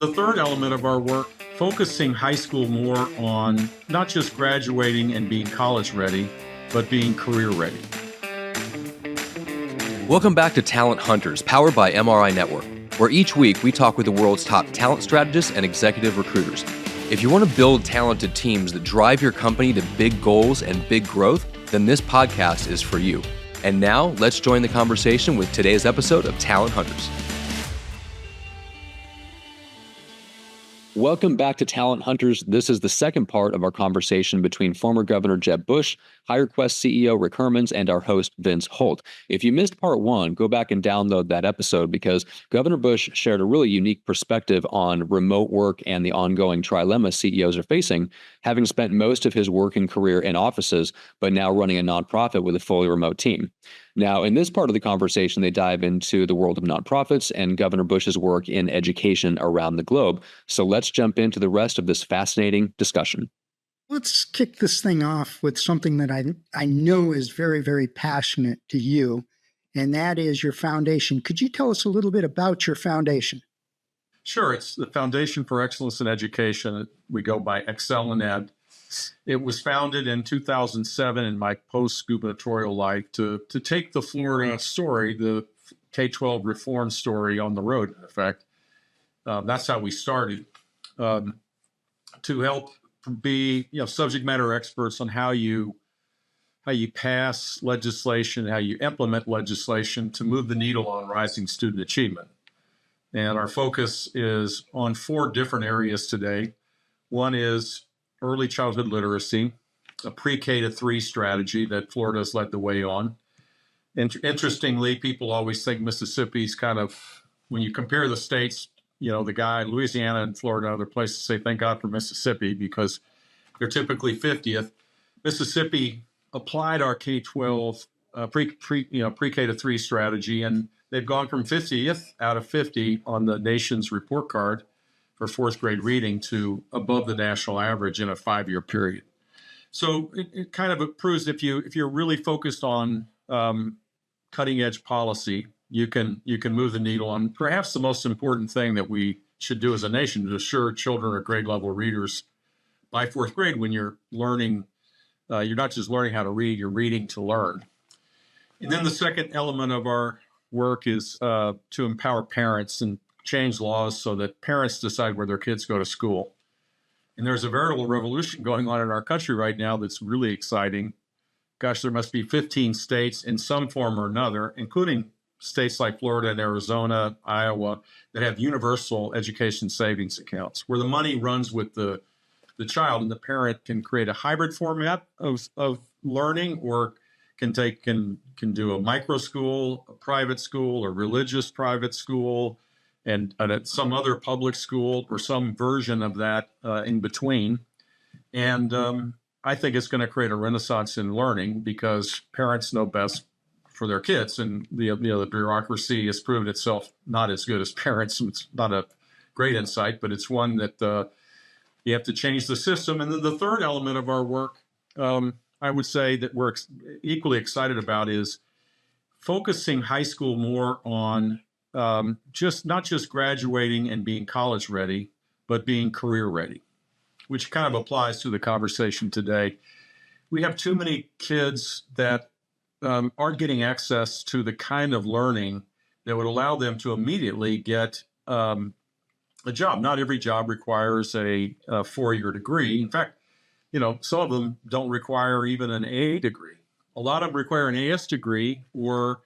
The third element of our work, focusing high school more on not just graduating and being college ready, but being career ready. Welcome back to Talent Hunters, powered by MRI Network, where each week we talk with the world's top talent strategists and executive recruiters. If you want to build talented teams that drive your company to big goals and big growth, then this podcast is for you. And now, let's join the conversation with today's episode of Talent Hunters. Welcome back to Talent Hunters. This is the second part of our conversation between former Governor Jeb Bush, HireQuest CEO Rick Hermanns, and our host Vince Holt. If you missed part one, go back and download that episode because Governor Bush shared a really unique perspective on remote work and the ongoing trilemma CEOs are facing, having spent most of his working career in offices, but now running a nonprofit with a fully remote team. Now, in this part of the conversation, they dive into the world of nonprofits and Governor Bush's work in education around the globe. So let's jump into the rest of this fascinating discussion. Let's kick this thing off with something that I know is very, very passionate to you, and that is your foundation. Could you tell us a little bit about your foundation? Sure, it's the Foundation for Excellence in Education. We go by ExcelinEd. It was founded in 2007 in my post-gubernatorial life to take the Florida story, the K-12 reform story on the road, in effect. That's how we started, to help be subject matter experts on how you pass legislation, how you implement legislation to move the needle on rising student achievement. And our focus is on four different areas today. One is early childhood literacy, a pre-K to 3 strategy that Florida has led the way on. Interestingly, people always think Mississippi's kind of, when you compare the states, the guy, Louisiana and Florida and other places say, thank God for Mississippi, because they're typically 50th. Mississippi applied our K-12 pre-K to 3 strategy, and they've gone from 50th out of 50 on the nation's report card for fourth grade reading to above the national average in a 5-year period. So it kind of proves if you're really focused on cutting edge policy, you can move the needle on perhaps the most important thing that we should do as a nation to assure children are grade level readers by fourth grade. When you're learning, you're not just learning how to read, you're reading to learn. And then the second element of our work is to empower parents and change laws so that parents decide where their kids go to school. And there's a veritable revolution going on in our country right now that's really exciting. Gosh, there must be 15 states in some form or another, including states like Florida and Arizona, Iowa, that have universal education savings accounts where the money runs with the child, and the parent can create a hybrid format of learning, or can do a micro school, a private school, a religious private school, and at some other public school, or some version of that in between. And I think it's going to create a renaissance in learning because parents know best for their kids, and the bureaucracy has proven itself not as good as parents. It's not a great insight, but it's one that you have to change the system. And then the third element of our work, I would say that we're equally excited about, is focusing high school more on not just graduating and being college ready, but being career ready, which kind of applies to the conversation today. We have too many kids that aren't getting access to the kind of learning that would allow them to immediately get a job. Not every job requires a 4-year degree. In fact, some of them don't require even an AA degree. A lot of them require an AS degree or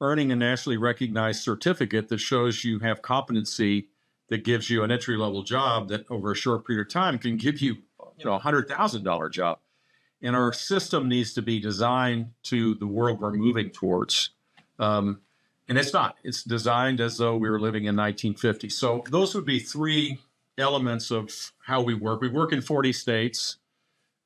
earning a nationally recognized certificate that shows you have competency that gives you an entry-level job that over a short period of time can give you, a $100,000 job. And our system needs to be designed to the world we're moving towards. And it's not. It's designed as though we were living in 1950. So those would be 3 elements of how we work. We work in 40 states.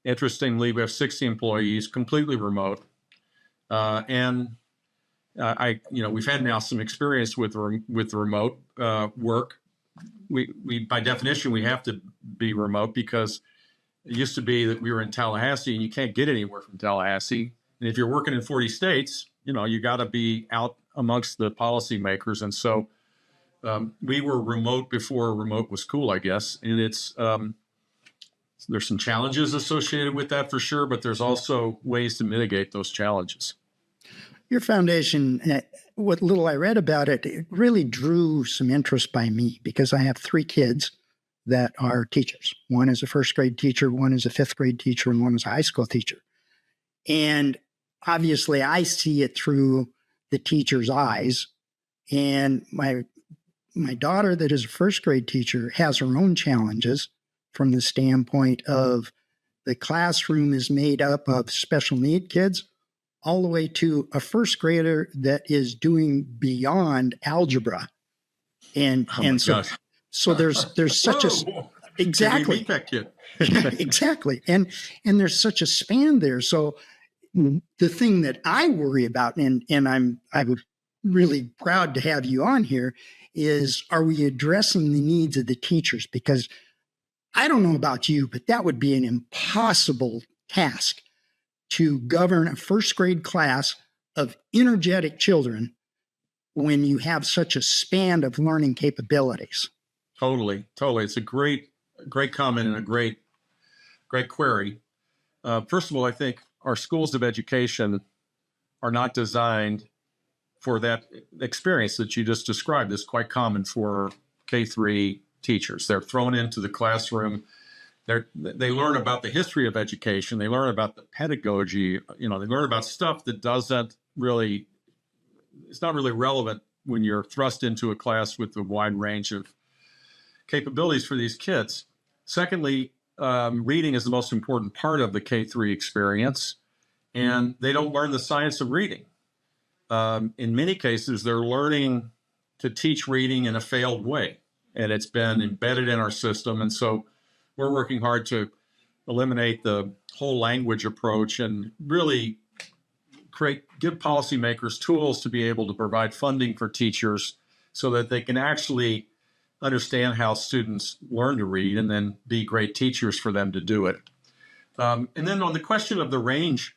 Interestingly, we have 60 employees, completely remote. We've had now some experience with remote work. We by definition, we have to be remote because it used to be that we were in Tallahassee and you can't get anywhere from Tallahassee. And if you're working in 40 states, you got to be out amongst the policymakers. And so We were remote before remote was cool, I guess. And there's some challenges associated with that for sure, but there's also ways to mitigate those challenges. Your foundation, what little I read about it, it really drew some interest by me because I have 3 kids that are teachers. One is a first grade teacher, one is a 5th grade teacher, and one is a high school teacher. And obviously I see it through the teacher's eyes. And my daughter that is a first grade teacher has her own challenges from the standpoint of the classroom is made up of special need kids all the way to a first grader that is doing beyond algebra. And so there's such Whoa! exactly. Did we meet that kid? Exactly. And there's such a span there. So the thing that I worry about, and I'm really proud to have you on here, is are we addressing the needs of the teachers? Because I don't know about you, but that would be an impossible task to govern a first grade class of energetic children when you have such a span of learning capabilities. Totally. It's a great comment and a great query. First of all, I think our schools of education are not designed for that experience that you just described. It's quite common for K-3 teachers. They're thrown into the classroom. They learn about the history of education. They learn about the pedagogy. They learn about stuff that it's not really relevant when you're thrust into a class with a wide range of capabilities for these kids. Secondly, reading is the most important part of the K-3 experience, and they don't learn the science of reading. In many cases, they're learning to teach reading in a failed way, and it's been embedded in our system. And so we're working hard to eliminate the whole language approach and really give policymakers tools to be able to provide funding for teachers so that they can actually understand how students learn to read and then be great teachers for them to do it. And then on the question of the range,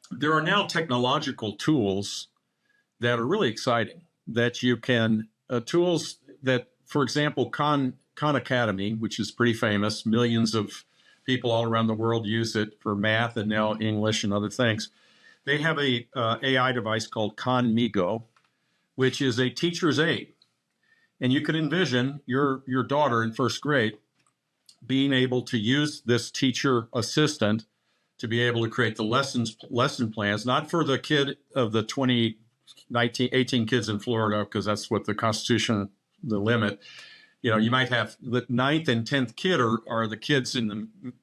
there are now technological tools that are really exciting that you can, tools that, for example, Khan Academy, which is pretty famous, millions of people all around the world use it for math and now English and other things. They have a AI device called Khan Migo, which is a teacher's aide. And you could envision your daughter in first grade being able to use this teacher assistant to be able to create the lesson plans, not for the kid of the 18 kids in Florida, because that's what the Constitution, the limit. You might have the 9th and 10th kid are the kids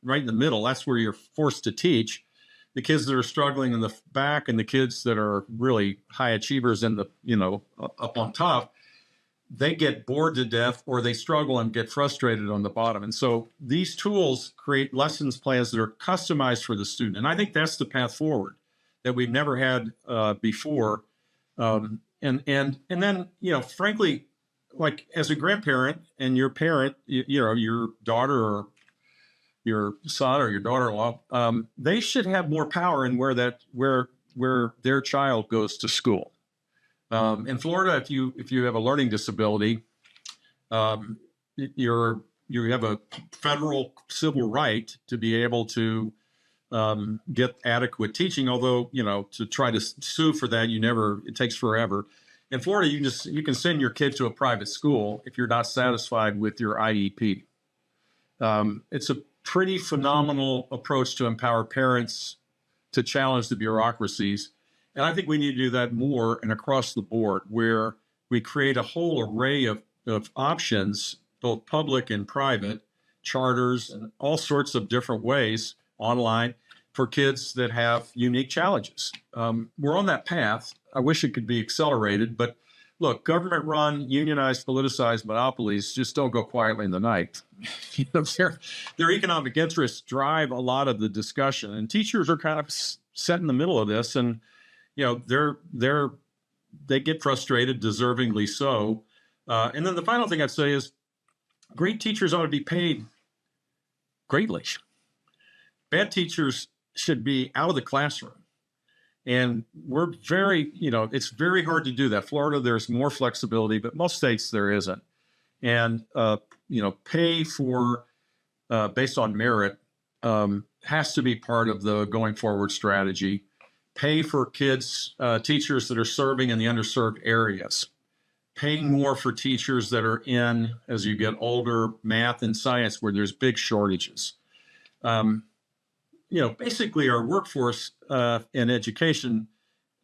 right in the middle. That's where you're forced to teach. The kids that are struggling in the back and the kids that are really high achievers in the, up on top, they get bored to death or they struggle and get frustrated on the bottom. And so these tools create lessons plans that are customized for the student. And I think that's the path forward that we've never had before. And then, frankly, like as a grandparent and your parent, your daughter or your son or your daughter-in-law, they should have more power in where their child goes to school. In Florida, if you have a learning disability, you have a federal civil right to be able to get adequate teaching. Although to try to sue for that, it takes forever. In Florida, you can send your kid to a private school if you're not satisfied with your IEP. It's a pretty phenomenal approach to empower parents to challenge the bureaucracies. And I think we need to do that more and across the board, where we create a whole array of options, both public and private, charters, and all sorts of different ways online for kids that have unique challenges. We're on that path. I wish it could be accelerated, but look, government-run, unionized, politicized monopolies just don't go quietly in the night. Their economic interests drive a lot of the discussion, and teachers are kind of set in the middle of this, and they get frustrated, deservingly so. And then the final thing I'd say is great teachers ought to be paid greatly. Bad teachers should be out of the classroom. And we're very, it's very hard to do that. Florida, there's more flexibility, but most states there isn't. And, pay for, based on merit, has to be part of the going forward strategy. Pay for kids, teachers that are serving in the underserved areas. Paying more for teachers that are in, as you get older, math and science, where there's big shortages. Basically our workforce in education,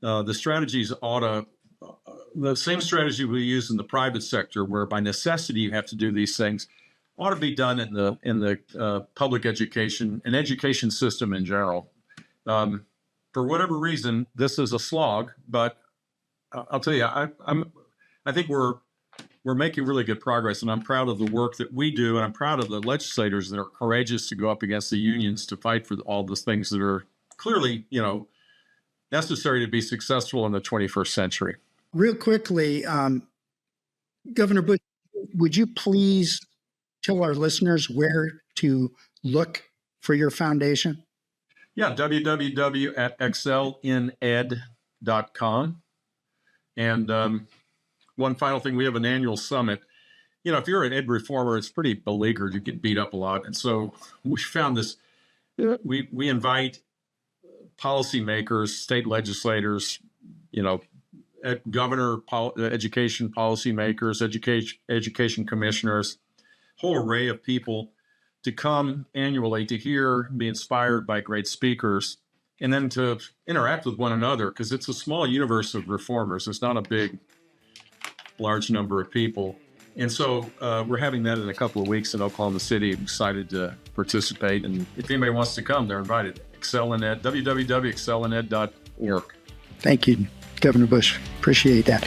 the strategies the same strategy we use in the private sector, where by necessity you have to do these things, ought to be done in the public education and education system in general. For whatever reason, this is a slog, but I'll tell you, I think we're making really good progress, and I'm proud of the work that we do, and I'm proud of the legislators that are courageous to go up against the unions to fight for all those things that are clearly, necessary to be successful in the 21st century. Real quickly, Governor Bush, would you please tell our listeners where to look for your foundation? Yeah, www.ExcelinEd.com. And one final thing, we have an annual summit. If you're an ed reformer, it's pretty beleaguered. You get beat up a lot. And so we found this, we invite policymakers, state legislators, governor, education policymakers, education commissioners, whole array of people to come annually to hear, be inspired by great speakers, and then to interact with one another, because it's a small universe of reformers. It's not a big, large number of people. And so we're having that in a couple of weeks in Oklahoma City. I'm excited to participate. And if anybody wants to come, they're invited. ExcelinEd, www.ExcelinEd.org. Thank you, Governor Bush. Appreciate that.